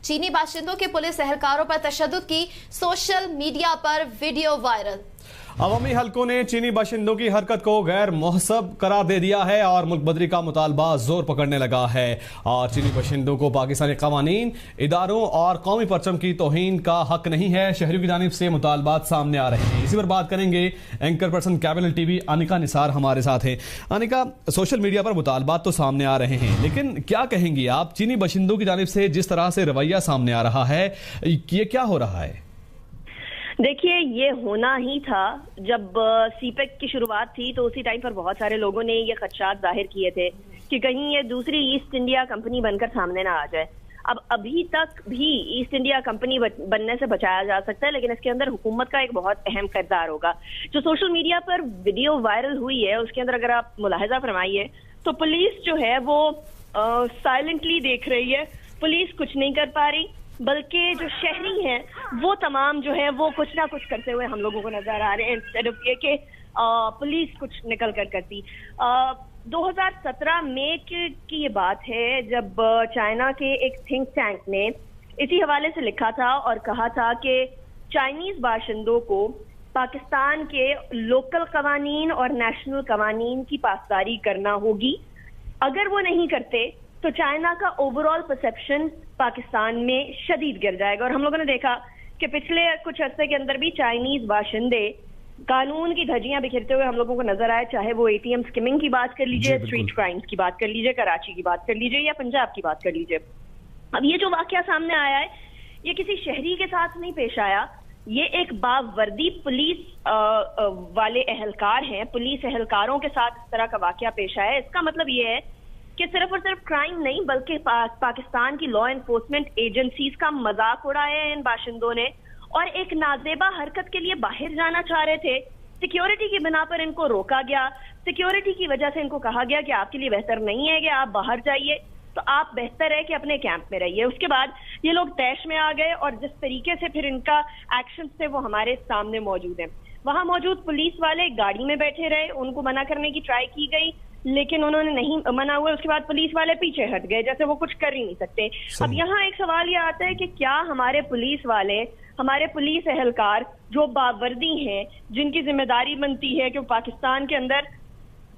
चीनी बाशिंदों के पुलिस एहलकारों पर तशद्दुद की सोशल मीडिया पर वीडियो वायरल। अवामी हलकों ने चीनी बाशिंदों की हरकत को गैर मुहस्सब करार दे दिया है और मुल्क बदरी का मुतालबा जोर पकड़ने लगा है। और चीनी बाशिंदों को पाकिस्तानी कवानीन, इदारों और कौमी परचम की तौहीन का हक नहीं है। शहरियों की जानिब से मुतालबात सामने आ रहे हैं। इसी पर बात करेंगे। Anchor person capital TV Anika Nisar हमारे साथ हैं। अनिका, सोशल मीडिया पर मुतालबात तो सामने आ रहे हैं, लेकिन क्या कहेंगी आप चीनी बाशिंदों की जानिब से जिस तरह से रवैया सामने आ रहा है, ये क्या हो रहा है? देखिए, ये होना ही था। जब सीपेक की शुरुआत थी तो उसी टाइम पर बहुत सारे लोगों ने ये खदशात जाहिर किए थे कि कहीं ये दूसरी ईस्ट इंडिया कंपनी बनकर सामने ना आ जाए। अब अभी तक भी ईस्ट इंडिया कंपनी बनने से बचाया जा सकता है, लेकिन इसके अंदर हुकूमत का एक बहुत अहम किरदार होगा। जो सोशल मीडिया पर वीडियो वायरल हुई है उसके अंदर अगर आप मुलाहिजा फरमाइए तो पुलिस जो है वो साइलेंटली देख रही है। पुलिस कुछ नहीं कर पा रही, बल्कि जो शहरी हैं वो तमाम जो है वो कुछ ना कुछ करते हुए हम लोगों को नजर आ रहे हैं, इंस्टेड ऑफ ये कि पुलिस कुछ निकल कर करती। 2017 में की ये बात है जब चाइना के एक थिंक टैंक ने इसी हवाले से लिखा था और कहा था कि चाइनीज बाशिंदों को पाकिस्तान के लोकल कवानीन और नेशनल कवानीन की पासदारी करना होगी। अगर वो नहीं करते तो चाइना का ओवरऑल परसेप्शन पाकिस्तान में शदीद गिर जाएगा। और हम लोगों ने देखा कि पिछले कुछ अरसे के अंदर भी चाइनीज बाशिंदे कानून की धज्जियां बिखेरते हुए हम लोगों को नजर आए, चाहे वो एटीएम स्किमिंग की बात कर लीजिए, स्ट्रीट क्राइम्स की बात कर लीजिए, कराची की बात कर लीजिए या पंजाब की बात कर लीजिए। अब ये जो वाकया सामने आया है ये किसी शहरी के साथ नहीं पेश आया, ये एक बावर्दी पुलिस वाले एहलकार हैं, पुलिस एहलकारों के साथ इस तरह का वाकया पेश आया है। इसका मतलब ये है कि सिर्फ और सिर्फ क्राइम नहीं बल्कि पाकिस्तान की लॉ एनफोर्समेंट एजेंसीज का मजाक उड़ाया है इन बाशिंदों ने, और एक नाजेबा हरकत के लिए बाहर जाना चाह रहे थे। सिक्योरिटी की बिना पर इनको रोका गया, सिक्योरिटी की वजह से इनको कहा गया कि आपके लिए बेहतर नहीं है कि आप बाहर जाइए, तो आप बेहतर है कि अपने कैंप में रहिए। उसके बाद ये लोग तैश में आ गए और जिस तरीके से फिर इनका एक्शन थे वो हमारे सामने मौजूद है। वहां मौजूद पुलिस वाले गाड़ी में बैठे रहे, उनको मना करने की ट्राई की गई लेकिन उन्होंने नहीं मना हुआ। उसके बाद पुलिस वाले पीछे हट गए, जैसे वो कुछ कर ही नहीं सकते। अब यहाँ एक सवाल ये आता है कि क्या हमारे पुलिस वाले, हमारे पुलिस एहलकार जो बावर्दी हैं, जिनकी जिम्मेदारी बनती है कि वो पाकिस्तान के अंदर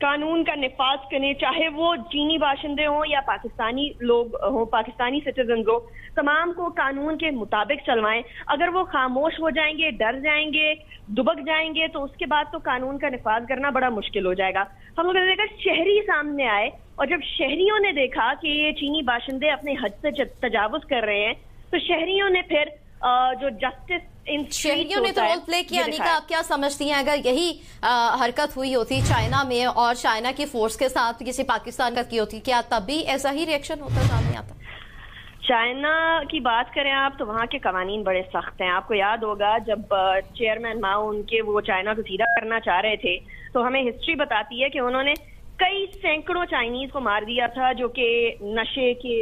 कानून का निफाज करें, चाहे वो चीनी बाशिंदे हों या पाकिस्तानी लोग हों, पाकिस्तानी सिटीजन हो, तमाम को कानून के मुताबिक चलवाएं। अगर वो खामोश हो जाएंगे, डर जाएंगे, दुबक जाएंगे तो उसके बाद तो कानून का निफाज करना बड़ा मुश्किल हो जाएगा। हम लोगों ने देखा शहरी सामने आए और जब शहरियों ने देखा कि ये चीनी बाशिंदे अपने हद से तजावुज कर रहे हैं तो शहरियों ने फिर जो जस्टिस इन शहरियों ने तो रोल प्ले किया। अनिका, आप क्या समझती हैं अगर यही हरकत हुई होती चाइना में और चाइना की फोर्स के साथ किसी पाकिस्तान का की होती, क्या तब भी ऐसा ही रिएक्शन होता सामने आता? चाइना की बात करें आप तो वहाँ के कवानीन बड़े सख्त हैं। आपको याद होगा जब चेयरमैन माओ उनके वो चाइना को सीधा करना चाह रहे थे तो हमें हिस्ट्री बताती है कि उन्होंने कई सैकड़ों चाइनीज को मार दिया था जो कि नशे के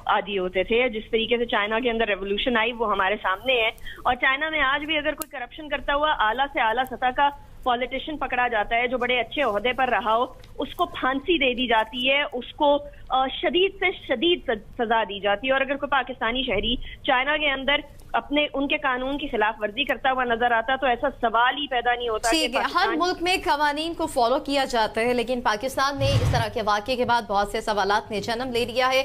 आदी होते थे। जिस तरीके से चाइना के अंदर रेवोल्यूशन आई वो हमारे सामने है। और चाइना में आज भी अगर कोई करप्शन करता हुआ आला से आला सतह का पॉलिटिशियन पकड़ा जाता है जो बड़े अच्छे ओहदे पर रहा हो, उसको फांसी दे दी जाती है, उसको शदीद से शदीद सजा दी जाती है। और अगर कोई पाकिस्तानी शहरी चाइना के अंदर अपने उनके कानून की खिलाफ वर्जी करता हुआ नजर आता तो ऐसा सवाल ही पैदा नहीं होता। ठीक है, हर मुल्क में कवानीन को फॉलो किया जाता है, लेकिन पाकिस्तान में इस तरह के वाक़े के बाद बहुत से सवालात ने जन्म ले लिया है।